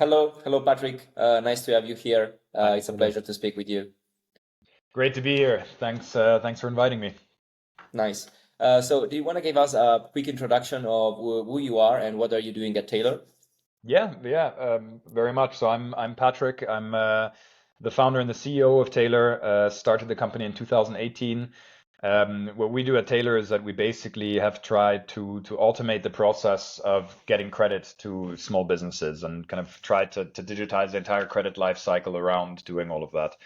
Hello, Patrick. Nice to have you here. Hi, It's a Teylor. pleasure to speak with you. Great to be here. Thanks for inviting me. Nice. So, do you want to give us a quick introduction of who you are and what are you doing at Taylor? Yeah, very much. So I'm Patrick. I'm the founder and the CEO of Taylor. Started the company in 2018. What we do at Taylor is that we basically have tried to automate the process of getting credit to small businesses and kind of try to digitize the entire credit life cycle around doing all of that.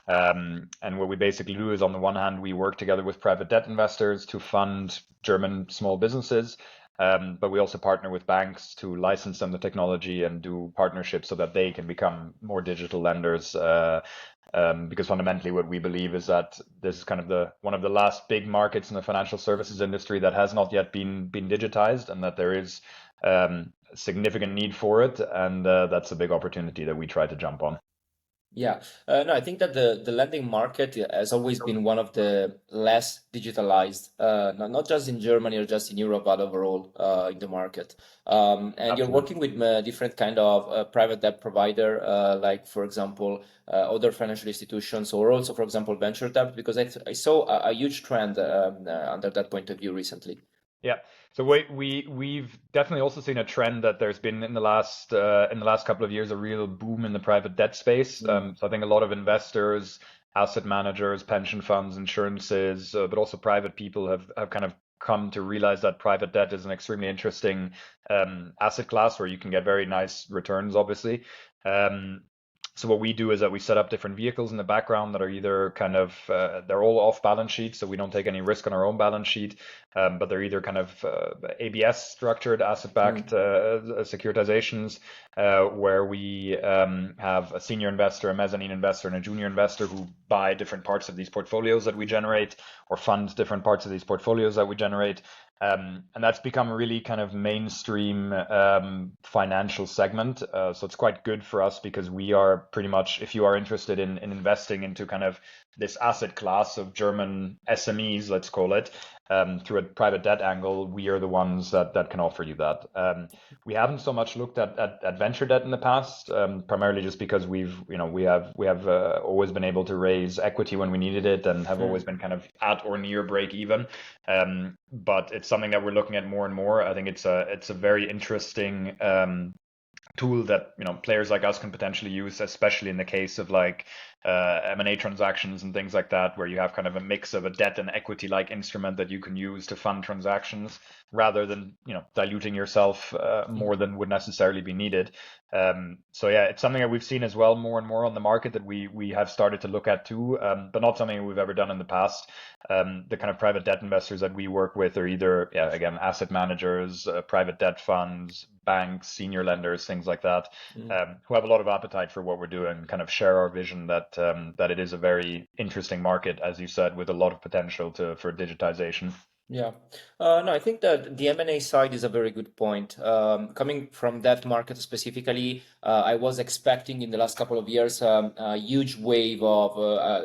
And what we basically do is, on the one hand, we work together with private debt investors to fund German small businesses. But we also partner with banks to license them the technology and do partnerships so that they can become more digital lenders. Because fundamentally, what we believe is that this is kind of the one of the last big markets in the financial services industry that has not yet been digitized, and that there is significant need for it, and that's a big opportunity that we try to jump on. Yeah, no, I think that the lending market has always been one of the less digitalized, not just in Germany or just in Europe, but overall in the market. And you're Absolutely. working with different kind of private debt provider, like for example, other financial institutions, or also, for example, venture debt, because I saw a huge trend under that point of view recently. Yeah. So we've definitely also seen a trend that there's been in the last couple of years a real boom in the private debt space. Mm. So I think a lot of investors, asset managers, pension funds, insurances, but also private people have kind of come to realize that private debt is an extremely interesting asset class where you can get very nice returns, obviously. Um, so what we do is that we set up different vehicles in the background that are either kind of they're all off balance sheet, so we don't take any risk on our own balance sheet, but they're either kind of ABS structured, asset-backed Mm. securitizations, where we have a senior investor, a mezzanine investor, and a junior investor who buy different parts of these portfolios that we generate, or fund different parts of these portfolios that we generate. And that's become a really kind of mainstream financial segment. So it's quite good for us because we are pretty much, if you are interested in investing into kind of this asset class of German SMEs, let's call it, through a private debt angle, we are the ones that can offer you that. We haven't so much looked at venture debt in the past, primarily just because we have always been able to raise equity when we needed it and have always Mm. been kind of at or near break even. But it's something that we're looking at more and more. I think it's a very interesting tool that players like us can potentially use, especially in the case of like M&A transactions and things like that, where you have kind of a mix of a debt and equity like instrument that you can use to fund transactions rather than diluting yourself more than would necessarily be needed. So yeah, it's something that we've seen as well more and more on the market that we have started to look at too, but not something we've ever done in the past. The kind of private debt investors that we work with are either, yeah, again, asset managers, private debt funds, banks, senior lenders, things like that, Mm. who have a lot of appetite for what we're doing, kind of share our vision that it is a very interesting market, as you said, with a lot of potential for digitization. Yeah. No, I think that the M&A side is a very good point. Coming from that market specifically, I was expecting in the last couple of years a huge wave of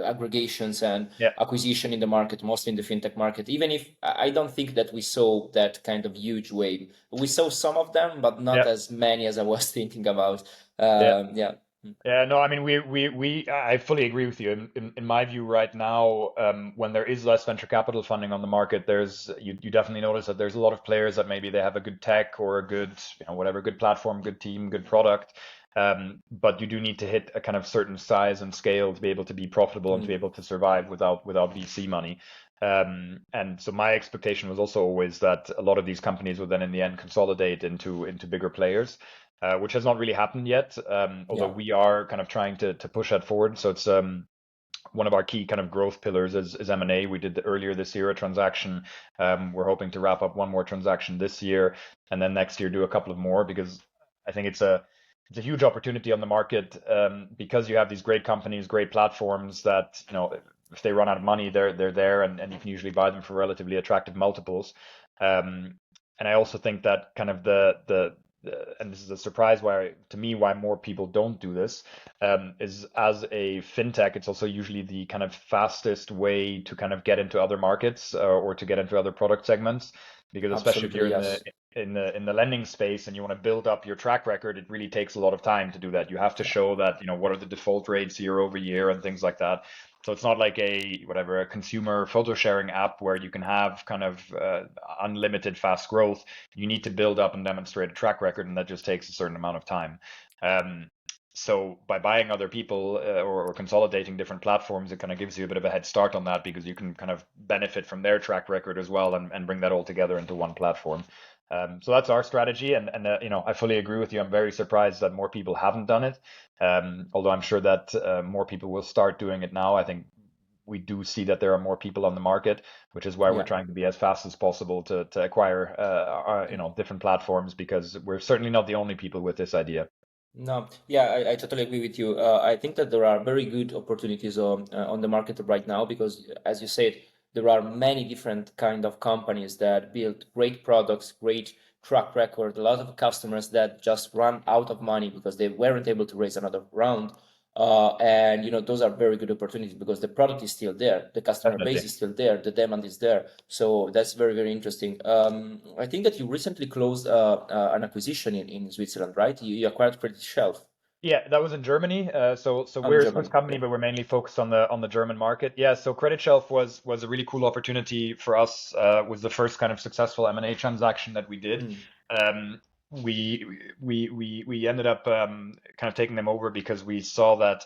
aggregations and Yeah, acquisition in the market, mostly in the fintech market. Even if I don't think that we saw that kind of huge wave. We saw some of them, but not yeah, as many as I was thinking about. yeah. Yeah. Yeah, no, I mean, I fully agree with you. In my view, right now, when there is less venture capital funding on the market, you definitely notice that there's a lot of players that maybe they have a good tech or a good, whatever, good platform, good team, good product. But you do need to hit a kind of certain size and scale to be able to be profitable and to be Mm. able to survive without VC money. And so my expectation was also always that a lot of these companies would then in the end consolidate into bigger players, which has not really happened yet, although Yeah. we are kind of trying to push that forward. So it's one of our key kind of growth pillars is M&A. We did earlier this year a transaction. We're hoping to wrap up one more transaction this year, and then next year do a couple of more because I think it's a huge opportunity on the market, because you have these great companies, great platforms that if they run out of money, they're there, and you can usually buy them for relatively attractive multiples. And I also think that kind of and this is a surprise to me why more people don't do this, is as a fintech, it's also usually the kind of fastest way to kind of get into other markets, or to get into other product segments, because especially if Absolutely. you're in the Yes. in the lending space and you want to build up your track record, it really takes a lot of time to do that. You have to show that, what are the default rates year over year and things like that. So it's not like a consumer photo sharing app where you can have kind of unlimited fast growth. You need to build up and demonstrate a track record, and that just takes a certain amount of time. Um, so by buying other people or consolidating different platforms, it kind of gives you a bit of a head start on that because you can kind of benefit from their track record as well and bring that all together into one platform. So that's our strategy, and I fully agree with you. I'm very surprised that more people haven't done it. Although I'm sure that more people will start doing it now. I think we do see that there are more people on the market, which is why we're Yeah. trying to be as fast as possible to acquire different platforms, because we're certainly not the only people with this idea. No, yeah, I totally agree with you. I think that there are very good opportunities on the market right now because, as you said, there are many different kind of companies that build great products, great track record, a lot of customers that just run out of money because they weren't able to raise another round. And those are very good opportunities because the product is still there, the customer base Definitely. is still there, the demand is there. So that's very, very interesting. I think that you recently closed an acquisition in Switzerland, right? You acquired Credit Shelf Yeah, that was in Germany. So on we're a Swiss German. company, Yeah. but we're mainly focused on the German market. Yeah, so Credit Shelf was a really cool opportunity for us. Was the first kind of successful M&A transaction that we did. Mm, Um, we ended up kind of taking them over because we saw that.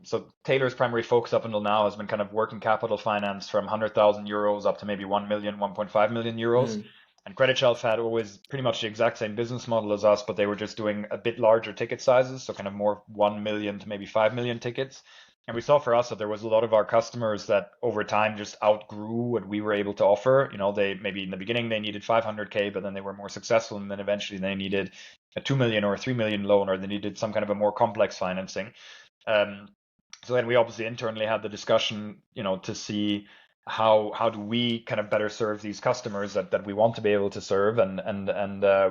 So Taylor's primary focus up until now has been kind of working capital finance from 100,000 euros up to maybe 1 million, 1.5 million euros. mm, And Credit Shelf had always pretty much the exact same business model as us, but they were just doing a bit larger ticket sizes, so kind of more 1 million to maybe 5 million tickets. And we saw for us that there was a lot of our customers that over time just outgrew what we were able to offer. They maybe in the beginning they needed 500K, but then they were more successful, and then eventually they needed a 2 million or a 3 million loan, or they needed some kind of a more complex financing. Um, so then we obviously internally had the discussion, to see how do we kind of better serve these customers that we want to be able to serve, and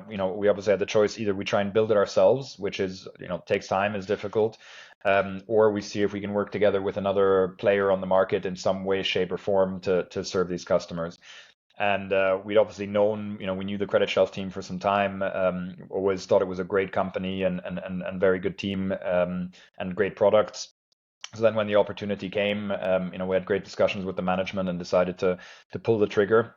we obviously had the choice: either we try and build it ourselves, which is takes time, is difficult, or we see if we can work together with another player on the market in some way, shape, or form to serve these customers. And we'd obviously known, we knew the Credit Shelf team for some time, always thought it was a great company and very good team, and great products. So then when the opportunity came, we had great discussions with the management and decided to pull the trigger.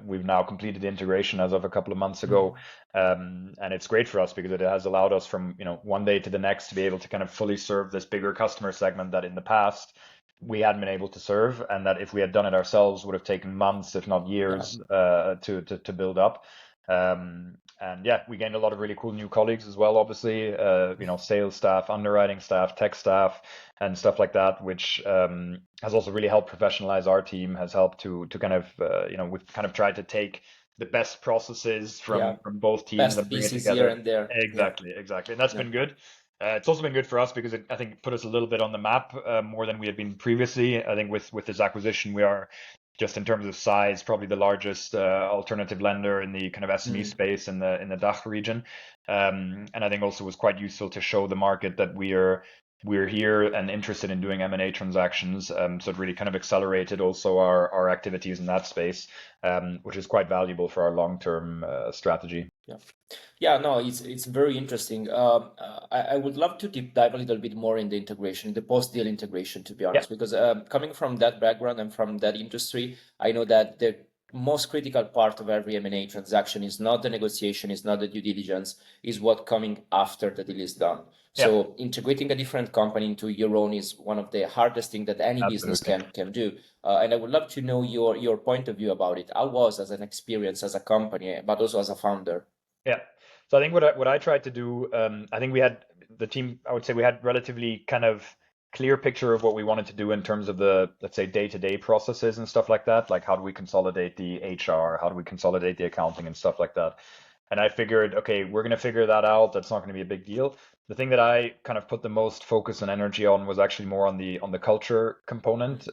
We've now completed the integration as of a couple of months ago. mm. And it's great for us because it has allowed us from, one day to the next to be able to kind of fully serve this bigger customer segment that in the past we hadn't been able to serve, and that if we had done it ourselves would have taken months, if not Yeah, years, to build up. And yeah, we gained a lot of really cool new colleagues as well, obviously, sales staff, underwriting staff, tech staff, and stuff like that, which has also really helped professionalize our team, has helped to kind of, we've kind of tried to take the best processes yeah. from both teams and Best bring it pieces here together. and there. Yeah, Exactly, exactly. And that's yeah. been good. It's also been good for us because I think it put us a little bit on the map, more than we had been previously. I think with this acquisition, we are just in terms of size, probably the largest alternative lender in the kind of SME Mm. space in the DACH region. And I think also was quite useful to show the market that we're here and interested in doing M&A transactions. So it really kind of accelerated also our activities in that space, which is quite valuable for our long-term strategy. Yeah. Yeah, no, it's very interesting. I would love to deep dive a little bit more in the integration, the post-deal integration, to be Yeah, honest, because coming from that background and from that industry, I know that the most critical part of every M&A transaction is not the negotiation, is not the due diligence, is what coming after the deal is done. yeah, So integrating a different company into your own is one of the hardest thing that any business absolutely. can do. And I would love to know your point of view about it. How was as an experience as a company, but also as a founder? Yeah. So I think what I tried to do, I think we had the team, I would say we had relatively kind of clear picture of what we wanted to do in terms of the, let's say, day-to-day processes and stuff like that. Like how do we consolidate the HR? How do we consolidate the accounting and stuff like that? And I figured, okay, we're going to figure that out. That's not going to be a big deal. The thing that I kind of put the most focus and energy on was actually more on the culture component.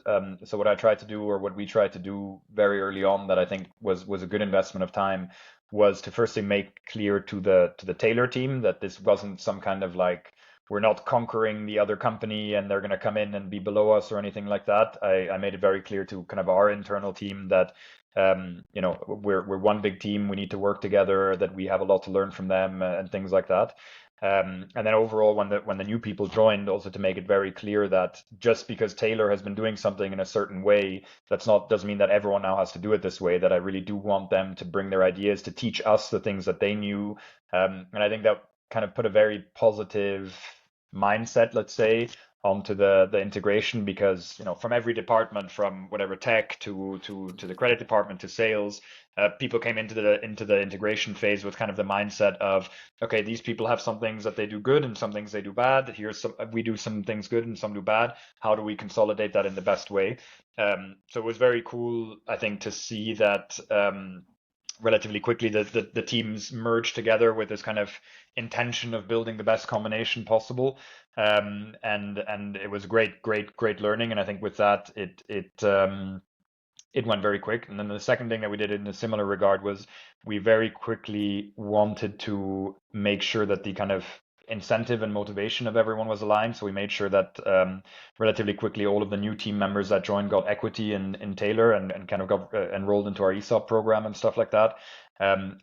So what I tried to do, or what we tried to do very early on, that I think was a good investment of time, was to firstly make clear to the Teylor team that this wasn't some kind of like we're not conquering the other company and they're going to come in and be below us or anything like that. I made it very clear to kind of our internal team that we're one big team. We need to work together. That we have a lot to learn from them and things like that. And then overall, when the new people joined, also to make it very clear that just because Teylor has been doing something in a certain way, doesn't mean that everyone now has to do it this way. That I really do want them to bring their ideas to teach us the things that they knew. And I think that kind of put a very positive mindset, let's say, onto the integration, because from every department, from whatever tech to the credit department to sales, people came into the integration phase with kind of the mindset of, okay, these people have some things that they do good and some things they do bad. Here's some, we do some things good and some do bad. How do we consolidate that in the best way? So it was very cool, I think, to see that relatively quickly the teams merged together with this kind of intention of building the best combination possible. And it was great learning. And I think with that, it went very quick. And then the second thing that we did in a similar regard was we very quickly wanted to make sure that the kind of incentive and motivation of everyone was aligned. So we made sure that relatively quickly all of the new team members that joined got equity in Teylor and kind of got enrolled into our ESOP program and stuff like that.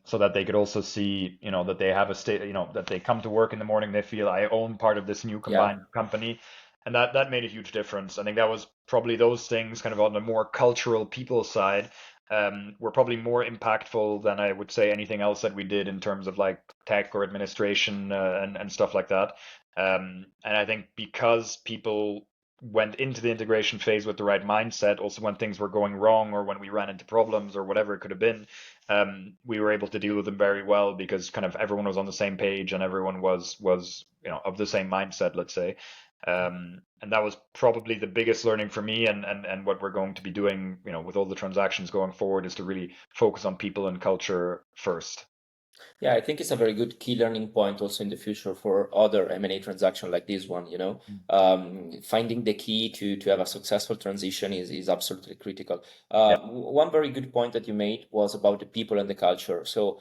So that they could also see, that they have a state, that they come to work in the morning, they feel I own part of this new Yeah. combined company. And that made a huge difference. I think that was probably those things kind of on the more cultural people side were probably more impactful than I would say anything else that we did in terms of like tech or administration and stuff like that. And I think because people went into the integration phase with the right mindset, also when things were going wrong or when we ran into problems or whatever it could have been, we were able to deal with them very well because kind of everyone was on the same page and everyone was of the same mindset, let's say. And that was probably the biggest learning for me, and what we're going to be doing, with all the transactions going forward, is to really focus on people and culture first. Yeah, I think it's a very good key learning point also in the future for other M&A transaction like this one, Mm. Finding the key to have a successful transition is absolutely critical. Yeah, One very good point that you made was about the people and the culture. So,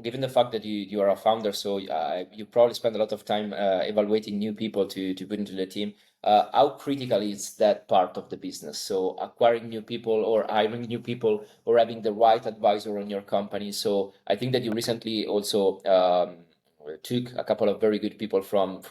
given the fact that you are a founder, so you probably spend a lot of time evaluating new people to put into the team. How critical is that part of the business? So acquiring new people or hiring new people or having the right advisor on your company. So I think that you recently also took a couple of very good people from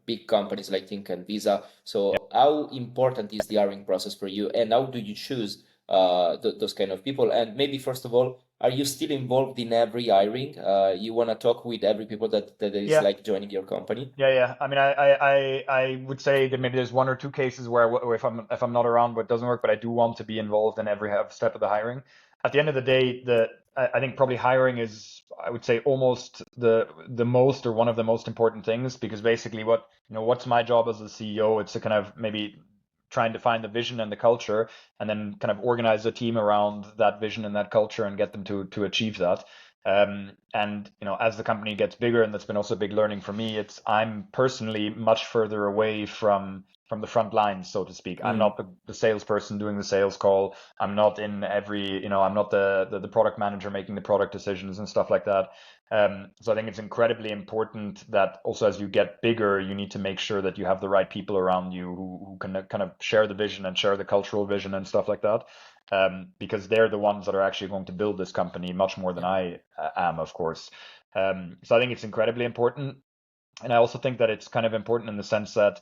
big companies like Think and Visa. yeah, So how important is the hiring process for you, and how do you choose those kind of people? And maybe first of all, are you still involved in every hiring? You want to talk with every people that is yeah. like joining your company? Yeah. I mean, I would say that maybe there's one or two cases where if I'm not around, what doesn't work, but I do want to be involved in every step of the hiring. At the end of the day, I think probably hiring is, I would say, almost the most or one of the most important things, because basically what's my job as the CEO? It's to kind of maybe try and define the vision and the culture, and then kind of organize a team around that vision and that culture and get them to achieve that. And as the company gets bigger, and that's been also a big learning for me, I'm personally much further away from the front lines, so to speak. I'm Mm. not the salesperson doing the sales call. I'm not in every, I'm not the product manager making the product decisions and stuff like that. So I think it's incredibly important that also as you get bigger, you need to make sure that you have the right people around you who can kind of share the vision and share the cultural vision and stuff like that, because they're the ones that are actually going to build this company much more than Yeah. I am, of course. So I think it's incredibly important. And I also think that it's kind of important in the sense that,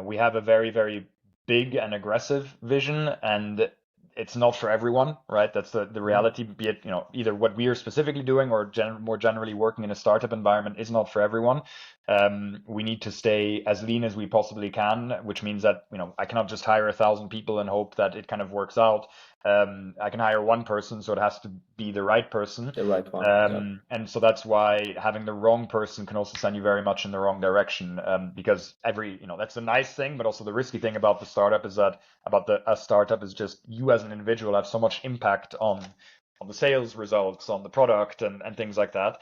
we have a very, very big and aggressive vision, and it's not for everyone, right? That's the Mm. reality, be it, either what we are specifically doing or more generally working in a startup environment is not for everyone. We need to stay as lean as we possibly can, which means that, I cannot just hire 1,000 people and hope that it kind of works out. I can hire one person, so it has to be the right person. The right one. Yeah. And so that's why having the wrong person can also send you very much in the wrong direction. Because that's the nice thing, but also the risky thing about the startup is that a startup is just you as an individual have so much impact on on the sales results, on the product, and things like that,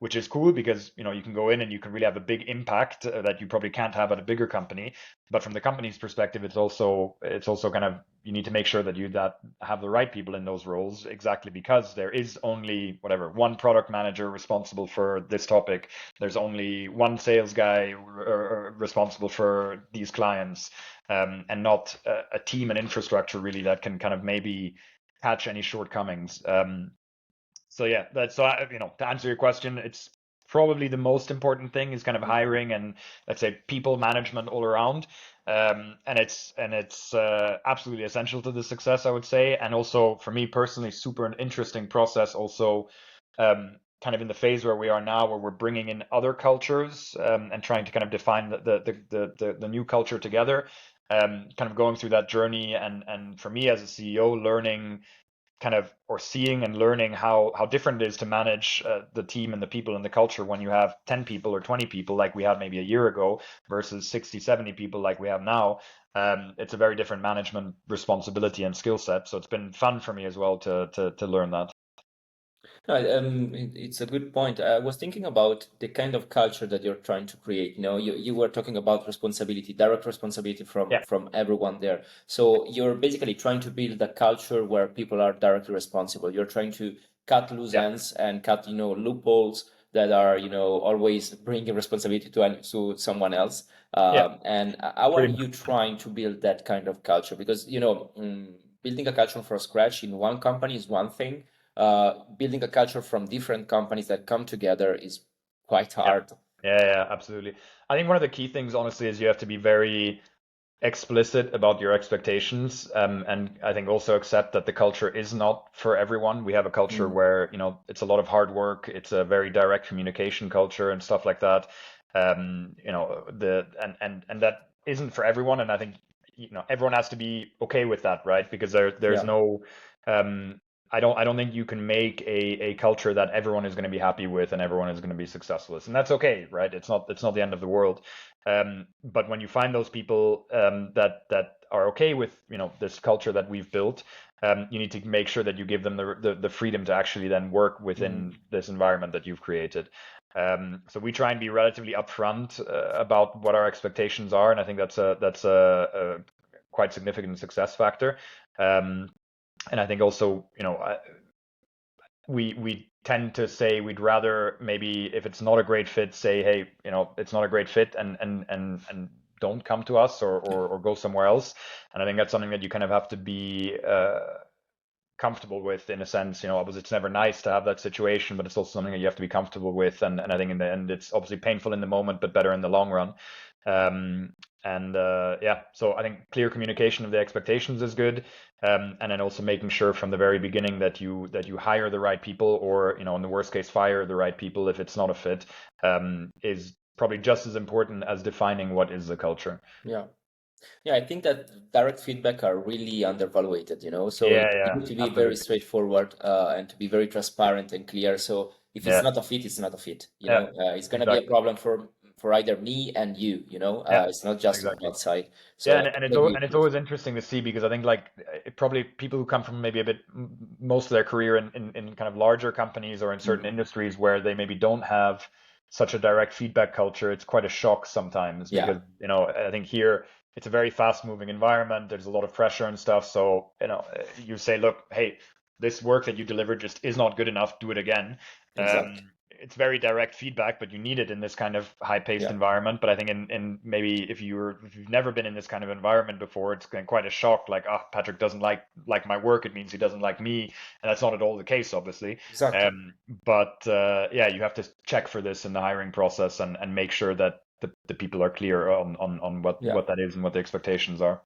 which is cool because you can go in and you can really have a big impact that you probably can't have at a bigger company. But from the company's perspective, it's also kind of, you need to make sure that you that have the right people in those roles, exactly because there is only whatever one product manager responsible for this topic. There's only one sales guy responsible for these clients, and not a team and infrastructure really that can kind of maybe catch any shortcomings. So yeah, to answer your question, it's probably the most important thing is kind of hiring and, let's say, people management all around. And it's absolutely essential to the success, I would say. And also for me personally, super an interesting process also, kind of in the phase where we are now, where we're bringing in other cultures, and trying to kind of define the new culture together. Kind of going through that journey, and for me as a CEO, learning kind of, or seeing and learning how different it is to manage the team and the people and the culture when you have 10 people or 20 people like we had maybe a year ago versus 60, 70 people like we have now. It's a very different management responsibility and skill set. So it's been fun for me as well to learn that. No, it's a good point. I was thinking about the kind of culture that you're trying to create. You were talking about responsibility, direct responsibility from Yeah, from everyone there. So you're basically trying to build a culture where people are directly responsible. You're trying to cut loose yeah, ends and cut, loopholes that are, always bringing responsibility to someone else. yeah, And how are pretty you much. trying to build that kind of culture? Because, building a culture from scratch in one company is one thing, building a culture from different companies that come together is quite Yeah, hard. yeah, absolutely. I think one of the key things, honestly, is you have to be very explicit about your expectations, and I think also accept that the culture is not for everyone. We have a culture Mm, where it's a lot of hard work, it's a very direct communication culture and stuff like that. The and that isn't for everyone, and I think everyone has to be okay with that, right? Because there's yeah, no um, I don't think you can make a culture that everyone is going to be happy with and everyone is going to be successful with, and that's okay, right? It's not the end of the world. But when you find those people, that are okay with this culture that we've built, you need to make sure that you give them the freedom to actually then work mm, within this environment that you've created. So we try and be relatively upfront about what our expectations are, and I think that's a quite significant success factor. Um, and I think also, we tend to say we'd rather, maybe if it's not a great fit, say, hey, it's not a great fit, and don't come to us, or go somewhere else. And I think that's something that you kind of have to be comfortable with, in a sense. Obviously it's never nice to have that situation, but it's also something that you have to be comfortable with. And I think in the end, it's obviously painful in the moment, but better in the long run. Yeah, so I think clear communication of the expectations is good. And then also making sure from the very beginning that you hire the right people, or in the worst case, fire the right people if it's not a fit, is probably just as important as defining what is the culture. yeah. Yeah, I think that direct feedback are really undervalued, so Yeah, you yeah, need to be very absolutely. straightforward, and to be very transparent and clear. So if it's Yeah, not a fit, it's not a fit, yeah, it's gonna be a exactly. problem for either me and you. Yeah, It's not just on exactly. that side. Yeah, So and, I and it's totally agree and with it's this. always interesting to see, because I think, like, probably people who come from maybe a bit most of their career in kind of larger companies or in certain Mm, industries where they maybe don't have such a direct feedback culture, it's quite a shock sometimes, yeah, because I think here it's a very fast moving environment. There's a lot of pressure and stuff. So you say, look, hey, this work that you delivered just is not good enough. Do it again. exactly. It's very direct feedback, but you need it in this kind of high-paced Yeah, environment. But I think in maybe if you've never been in this kind of environment before, it's quite a shock. Like, oh, Patrick doesn't like my work. It means he doesn't like me, and that's not at all the case, obviously. exactly. But yeah, you have to check for this in the hiring process, and make sure that the people are clear on what Yeah. what that is and what the expectations are.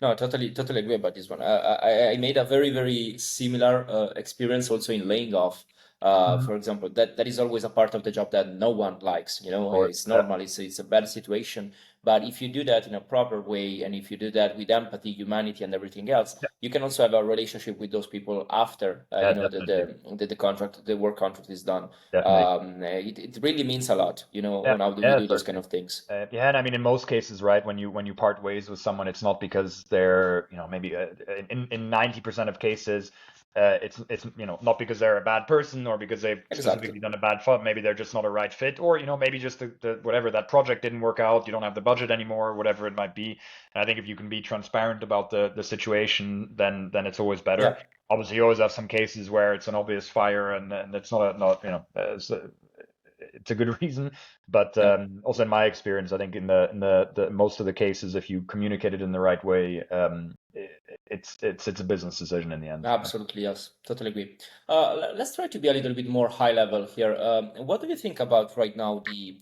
No, I totally agree about this one. I made a very, very similar experience also in laying off. Mhm. For example, that is always a part of the job that no one likes. Of course. It's Yeah, normal. It's a bad situation. But if you do that in a proper way, and if you do that with empathy, humanity, and everything else, yeah, you can also have a relationship with those people after yeah, the, definitely, the work contract is done. definitely. It really means a lot, Yeah, on how do you yeah, do those kind certainly. of things. Yeah, and I mean, in most cases, right, when you part ways with someone, it's not because they're, maybe in 90% of cases, it's not because they're a bad person or because they've Exactly. specifically done a bad fault. Maybe they're just not a right fit, or maybe just the whatever, that project didn't work out. You don't have the budget anymore, whatever it might be. And I think if you can be transparent about the situation, then it's always better. Yeah. Obviously, you always have some cases where it's an obvious fire and it's not it's a good reason. But Yeah. also in my experience, I think in the most of the cases, if you communicate it in the right way, it's a business decision in the end. Absolutely, yes, totally agree. Let's try to be a little bit more high level here. What do you think about right now the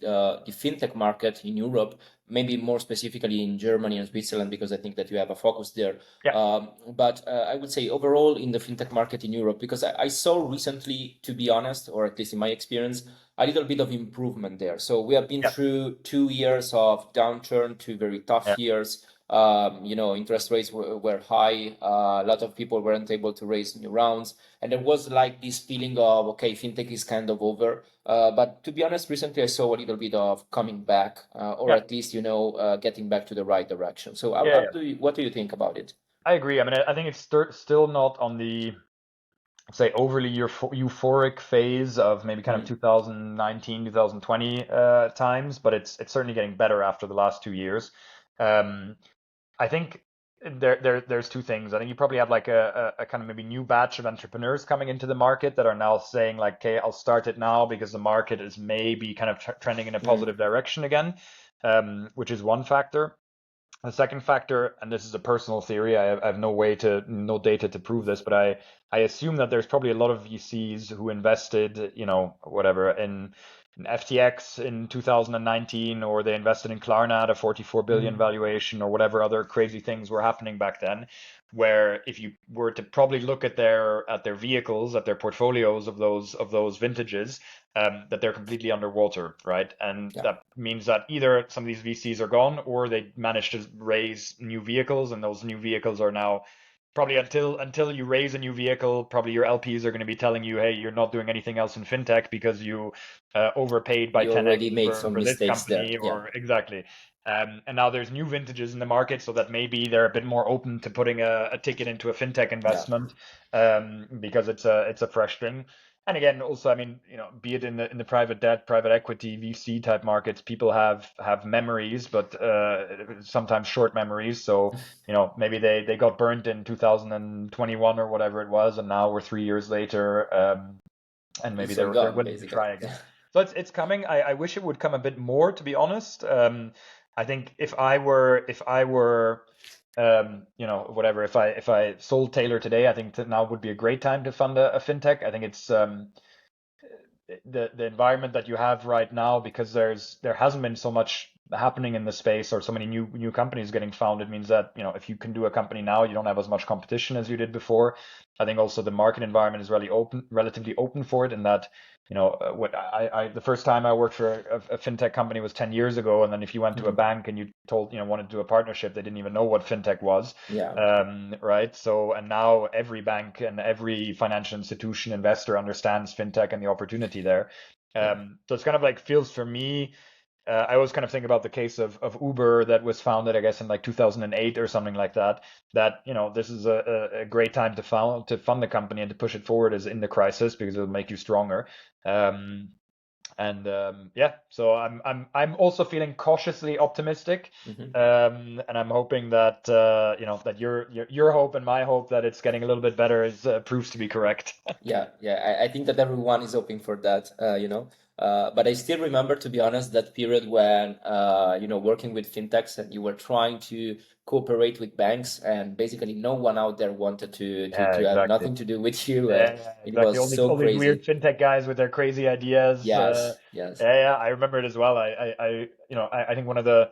fintech market in Europe, maybe more specifically in Germany and Switzerland, because I think that you have a focus there. Yeah, But I would say overall in the fintech market in Europe, because I saw recently, to be honest, or at least in my experience, a little bit of improvement there. So we have been yeah, through 2 years of downturn, 2 very tough yeah, years. Interest rates were high. A lot of people weren't able to raise new rounds, and there was like this feeling of okay, fintech is kind of over. But to be honest, recently I saw a little bit of coming back, or yeah, at least getting back to the right direction. So yeah, yeah. what do you think about it? I agree. I mean, I think it's still not on the, say, overly euphoric phase of maybe kind of Mm, 2019, 2020 times, but it's certainly getting better after the last 2 years. Um, I think there's two things. I think you probably have like a kind of maybe new batch of entrepreneurs coming into the market that are now saying like, okay, I'll start it now because the market is maybe kind of trending in a mm, positive direction again, which is one factor. The second factor, and this is a personal theory, I have no data to prove this, but I assume that there's probably a lot of VCs who invested, whatever, in FTX in 2019, or they invested in Klarna at a 44 billion mm, valuation, or whatever other crazy things were happening back then. Where if you were to probably look at their vehicles, at their portfolios of those vintages, that they're completely underwater, right? And yeah, that means that either some of these VCs are gone or they managed to raise new vehicles, and those new vehicles are now probably, until you raise a new vehicle, probably your LPs are going to be telling you, hey, you're not doing anything else in fintech because you overpaid by you 10x already made some for this mistakes there. company, Yeah, or exactly. And now there's new vintages in the market, so that maybe they're a bit more open to putting a ticket into a fintech yeah, investment, because it's a fresh thing. And again, also, I mean, be it in the private debt, private equity, VC type markets, people have memories, but sometimes short memories. So, maybe they got burnt in 2021 or whatever it was, and now we're 3 years later, and maybe it's all they're gone willing to basically. try again. So it's coming. I wish it would come a bit more, to be honest. I think if I were whatever, if I sold Taylor today, I think that now would be a great time to fund a fintech. I think it's the environment that you have right now, because there hasn't been so much happening in the space, or so many new companies getting founded, means that if you can do a company now, you don't have as much competition as you did before. I think also the market environment is relatively open for it, in that what the first time I worked for a fintech company was 10 years ago, and then if you went to a Mm, bank and you told wanted to do a partnership, they didn't even know what fintech was. yeah, Right. So, and now every bank and every financial institution, investor understands fintech and the opportunity there. yeah, So it's kind of like, feels for me, I always kind of think about the case of Uber, that was founded, I guess, in like 2008 or something like that. That, this is a great time to fund the company and to push it forward as in the crisis, because it'll make you stronger. Um, and yeah, so I'm also feeling cautiously optimistic, hmm, and I'm hoping that that your hope and my hope that it's getting a little bit better is proves to be correct. yeah, yeah. I think that everyone is hoping for that, But I still remember, to be honest, that period when, working with fintechs and you were trying to cooperate with banks, and basically no one out there wanted Yeah, to have exactly. nothing to do with you, and Yeah, it exactly. was All these so all these weird crazy. fintech guys with their crazy ideas. Yes, yes. Yeah, yeah, I remember it as well. I think one of the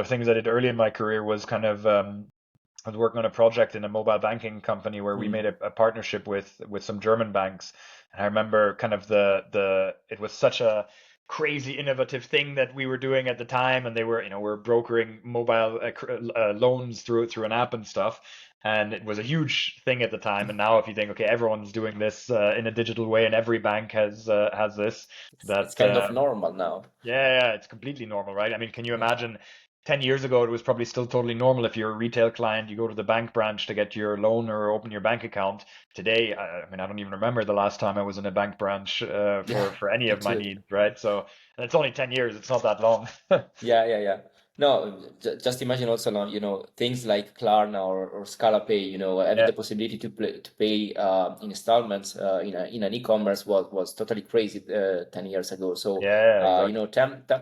things I did early in my career was kind of, I was working on a project in a mobile banking company where we made Mm, a partnership with some German banks. And I remember kind of the it was such a crazy innovative thing that we were doing at the time, and they were, we're brokering mobile loans through an app and stuff. And it was a huge thing at the time. And now if you think, okay, everyone's doing this in a digital way, and every bank has this, it's that kind of normal now. yeah, yeah, it's completely normal, right? I mean, can you Yeah. imagine? 10 years ago, it was probably still totally normal. If you're a retail client, you go to the bank branch to get your loan or open your bank account. Today, I mean, I don't even remember the last time I was in a bank branch Yeah, for any me of my too. needs, right? So, and it's only 10 years. It's not that long. Yeah, yeah, yeah. No, just imagine also now, things like Klarna or Scala Pay, having Yeah, the possibility to pay in installments in an e-commerce was totally crazy 10 years ago. So, yeah, exactly.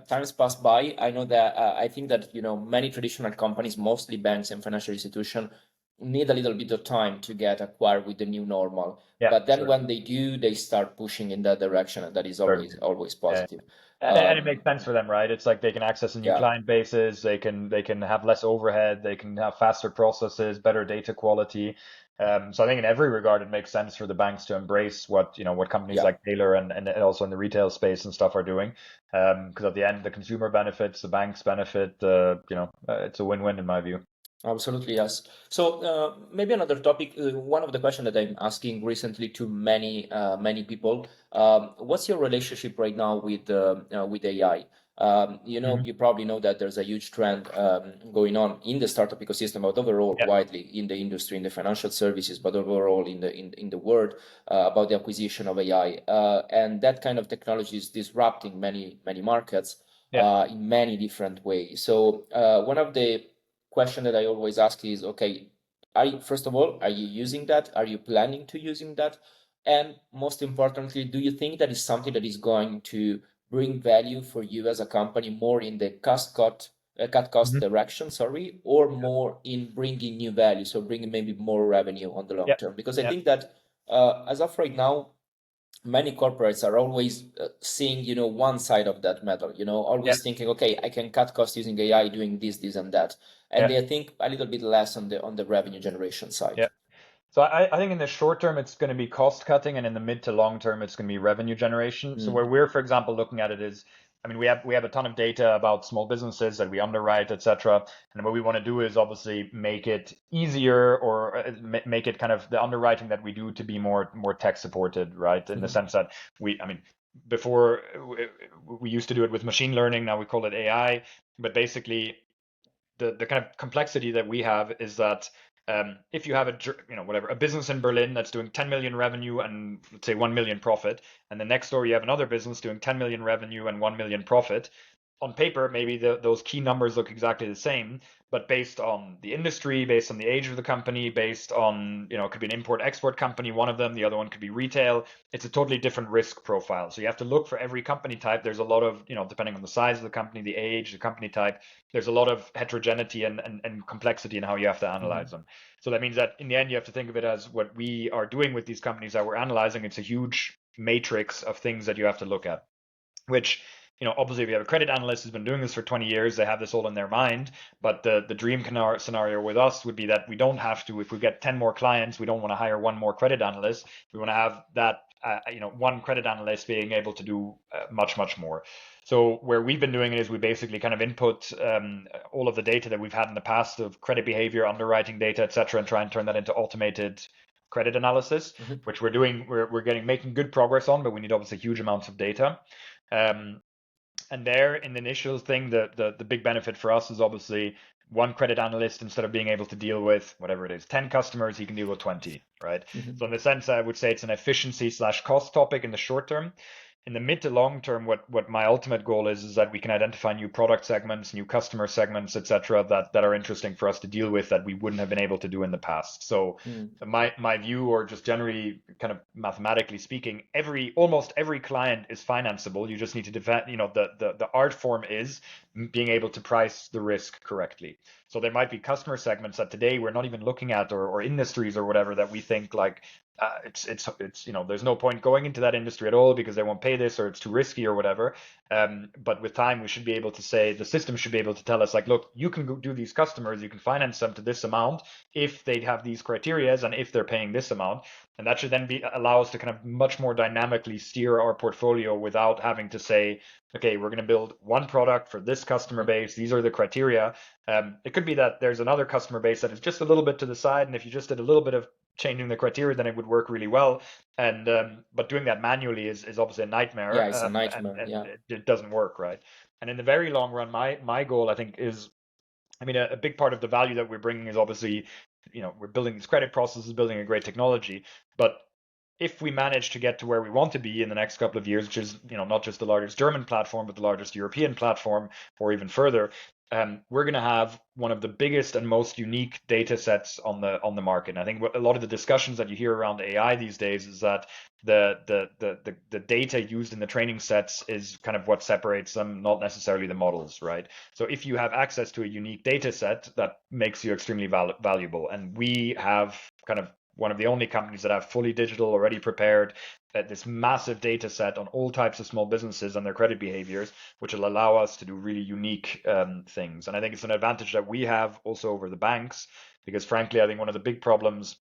times pass by. I know that I think that, many traditional companies, mostly banks and financial institutions, need a little bit of time to get acquired with the new normal. Yeah, But then when certainly, they do, they start pushing in that direction, and that is always certainly. always Yeah. positive. And it makes sense for them, right? It's like they can access a new Yeah. client bases, they can have less overhead, they can have faster processes, better data quality. So I think in every regard, it makes sense for the banks to embrace what companies Yeah. like Taylor and also in the retail space and stuff are doing. Because at the end, the consumer benefits, the banks benefit. It's a win-win in my view. Absolutely, yes. So maybe another topic. One of the questions that I'm asking recently to many people. What's your relationship right now with AI? Hmm. You probably know that there's a huge trend going on in the startup ecosystem, but overall, Yeah, widely in the industry, in the financial services, but overall in the world about the acquisition of AI. And that kind of technology is disrupting many markets yeah. in many different ways. So one of the question that I always ask is, okay, first of all, are you using that? Are you planning to using that? And most importantly, do you think that is something that is going to bring value for you as a company more in the cut cost Hmm. direction, sorry, or more in bringing new value, so bringing maybe more revenue on the long Yeah, term? Because I yeah, think that as of right now, many corporates are always seeing one side of that medal, yeah, always thinking, okay, I can cut costs using AI, doing this and that, and yeah, they think a little bit less on the revenue generation side. yeah. So I think in the short term, it's going to be cost cutting, and in the mid to long term, it's going to be revenue generation. So Mm, where we're, for example, looking at it is, I mean, we have a ton of data about small businesses that we underwrite, etc. And what we want to do is obviously make it easier or make it kind of the underwriting that we do to be more tech supported, right? In the mhm, sense that I mean, before we used to do it with machine learning, now we call it AI. But basically, the kind of complexity that we have is that if you have a business in Berlin that's doing 10 million revenue and let's say 1 million profit, and the next door you have another business doing 10 million revenue and 1 million profit, on paper, maybe those key numbers look exactly the same, but based on the industry, based on the age of the company, based on, it could be an import export company, one of them, the other one could be retail. It's a totally different risk profile. So you have to look for every company type. There's a lot of, depending on the size of the company, the age, the company type, there's a lot of heterogeneity and complexity in how you have to analyze mhm, them. So that means that in the end, you have to think of it as what we are doing with these companies that we're analyzing. It's a huge matrix of things that you have to look at, which obviously if you have a credit analyst who's been doing this for 20 years, they have this all in their mind. But the dream scenario with us would be that we don't have to, if we get 10 more clients, we don't want to hire one more credit analyst. We want to have that one credit analyst being able to do much more. So where we've been doing it is we basically kind of input all of the data that we've had in the past of credit behavior, underwriting data, etc., and try and turn that into automated credit analysis, mhm, which we're doing. We're making good progress on, but we need obviously huge amounts of data. Um, and there, in the initial thing, the big benefit for us is obviously one credit analyst, instead of being able to deal with whatever it is, 10 customers, he can deal with 20, right? mhm, So in the sense, I would say it's an efficiency slash cost topic in the short term. In the mid to long term, what my ultimate goal is that we can identify new product segments, new customer segments, etc., that are interesting for us to deal with that we wouldn't have been able to do in the past. So mm, my view, or just generally kind of mathematically speaking, almost every client is financeable. You just need to defend, the art form is being able to price the risk correctly. So there might be customer segments that today we're not even looking at, or industries or whatever, that we think like it's there's no point going into that industry at all because they won't pay this, or it's too risky or whatever. But with time, we should be able to say, the system should be able to tell us, like, look, you can go do these customers, you can finance them to this amount if they have these criterias and if they're paying this amount. And that should then allow us to kind of much more dynamically steer our portfolio without having to say, okay, we're going to build one product for this customer mhm, base. These are the criteria. It could be that there's another customer base that is just a little bit to the side, and if you just did a little bit of changing the criteria, then it would work really well. And but doing that manually is obviously a nightmare, yeah, it's a and nightmare. and Yeah. it doesn't work, right? And in the very long run, my goal, I think, is I mean, a big part of the value that we're bringing is obviously, we're building these credit processes, building a great technology, but if we manage to get to where we want to be in the next couple of years, which is, not just the largest German platform, but the largest European platform, or even further, we're going to have one of the biggest and most unique data sets on the market. And I think a lot of the discussions that you hear around AI these days is that the data used in the training sets is kind of what separates them, not necessarily the models, right? So if you have access to a unique data set, that makes you extremely valuable. And we have kind of one of the only companies that have fully digital, already prepared, this massive data set on all types of small businesses and their credit behaviors, which will allow us to do really unique things. And I think it's an advantage that we have also over the banks, because frankly, I think one of the big problems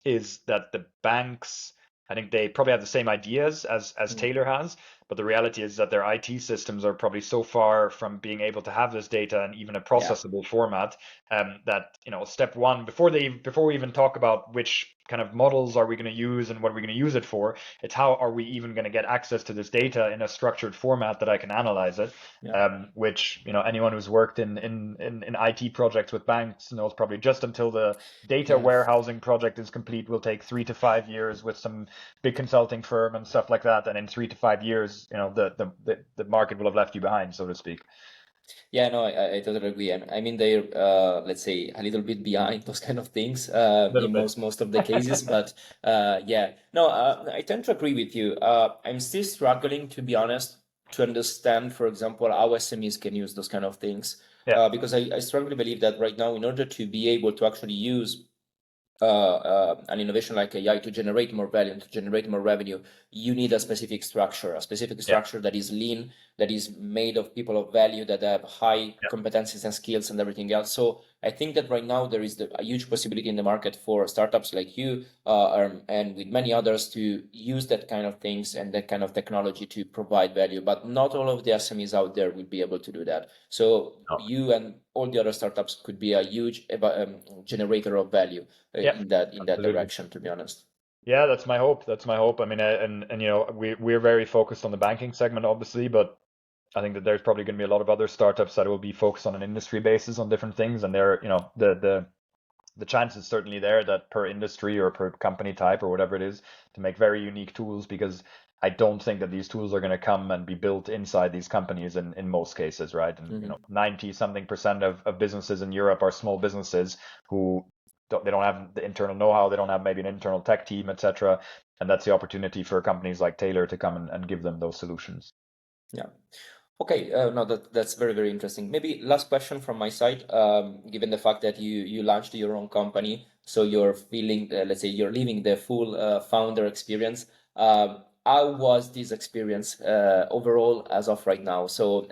is that the banks, I think they probably have the same ideas as Mm. Teylor has, but the reality is that their IT systems are probably so far from being able to have this data in even a Yeah. processable format, that step one, before we even talk about which kind of models are we going to use and what are we going to use it for, it's how are we even going to get access to this data in a structured format that I can analyze it, Yeah. which anyone who's worked in IT projects with banks knows probably just until the data Yeah. warehousing project is complete will take 3 to 5 years with some big consulting firm and stuff like that. And in 3 to 5 years, the market will have left you behind, so to speak. Yeah, no, I totally agree. And I mean, they're, let's say, a little bit behind those kind of things A little in bit. most of the cases. But yeah, no, I tend to agree with you. I'm still struggling, to be honest, to understand, for example, how SMEs can use those kind of things. Yeah, Because I strongly believe that right now, in order to be able to actually use an innovation like AI to generate more value and to generate more revenue, you need a specific yeah, structure that is lean, that is made of people of value, that have high yeah, competencies and skills and everything else. So I think that right now there is a huge possibility in the market for startups like you and with many others to use that kind of things and that kind of technology to provide value. But not all of the SMEs out there will be able to do that. So no, you and all the other startups could be a huge generator of value yeah, in that absolutely. direction, to be honest. Yeah, that's my hope. That's my hope. I mean, and we're very focused on the banking segment, obviously, but I think that there's probably going to be a lot of other startups that will be focused on an industry basis on different things, and they're, the chance is certainly there that per industry or per company type or whatever it is, to make very unique tools, because I don't think that these tools are going to come and be built inside these companies in most cases, right? And Hmm. 90 something percent of businesses in Europe are small businesses who they don't have the internal know-how, they don't have maybe an internal tech team, etc. And that's the opportunity for companies like Teylor to come and give them those solutions. Yeah. Okay. No, that's very, very interesting. Maybe last question from my side. Given the fact that you launched your own company, so you're feeling, let's say, you're living the full founder experience. How was this experience overall as of right now? So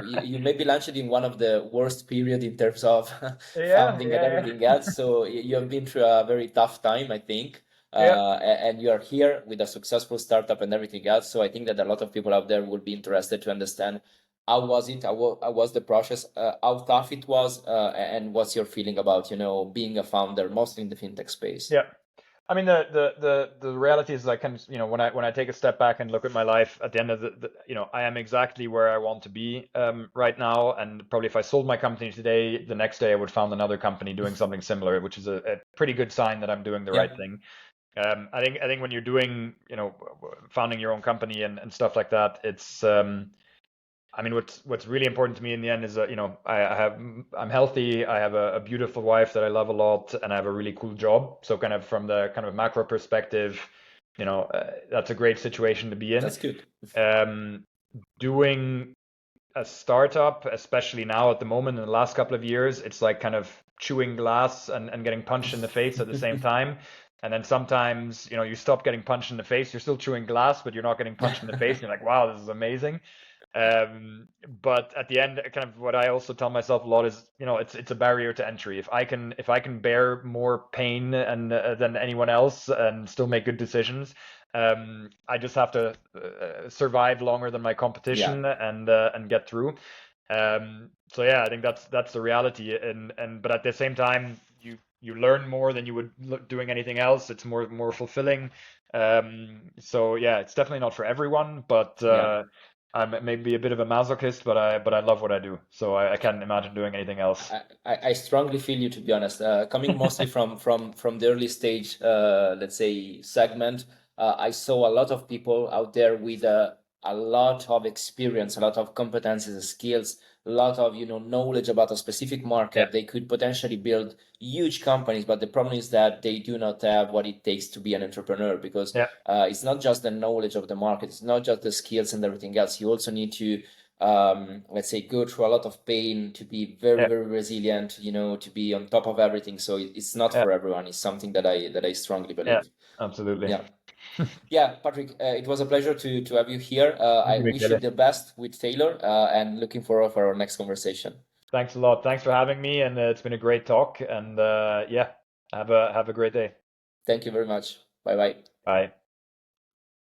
you maybe launched it in one of the worst period in terms of Yeah, funding and yeah, everything else. So you have been through a very tough time, I think. yeah. And you are here with a successful startup and everything else. So I think that a lot of people out there would be interested to understand how was it, how was the process, how tough it was, and what's your feeling about, being a founder, mostly in the fintech space. Yeah. I mean, the reality is, I can, when I take a step back and look at my life at the end of I am exactly where I want to be right now. And probably if I sold my company today, the next day I would found another company doing something similar, which is a pretty good sign that I'm doing the Yeah, right thing. I think when you're doing, founding your own company and stuff like that, it's I mean, what's really important to me in the end is that, I'm healthy, I have a beautiful wife that I love a lot, and I have a really cool job. So kind of from the kind of macro perspective, that's a great situation to be in. that's good. Um, Doing a startup, especially now at the moment in the last couple of years, it's like kind of chewing glass and getting punched in the face at the same time. And then sometimes, you stop getting punched in the face, you're still chewing glass, but you're not getting punched in the face. And you're like, wow, this is amazing. But at the end, kind of what I also tell myself a lot is, it's a barrier to entry. If I can bear more pain and than anyone else and still make good decisions, I just have to survive longer than my Yeah, competition and get through. So yeah, I think that's the reality. And but at the same time, you learn more than you would doing anything else. It's more fulfilling. So yeah, it's definitely not for everyone, but yeah. I'm maybe a bit of a masochist, but I love what I do. So I can't imagine doing anything else. I strongly feel you, to be honest. Coming mostly from the early stage, let's say, segment, I saw a lot of people out there with a lot of experience, a lot of competencies, skills, a lot of knowledge about a specific Yeah, market. They could potentially build huge companies, but the problem is that they do not have what it takes to be an entrepreneur, because yeah, it's not just the knowledge of the market, it's not just the skills and everything else. You also need to let's say, go through a lot of pain to be very, yeah, very resilient, to be on top of everything. So it's not yeah, for everyone. It's something that I strongly yeah. believe. Absolutely. Yeah. Yeah, Patrick, it was a pleasure to have you here. Thank I you, wish you Michele. the best with Taylor, and looking forward for our next conversation. Thanks a lot. Thanks for having me, and it's been a great talk. And yeah, have a great day. Thank you very much. Bye bye. Bye.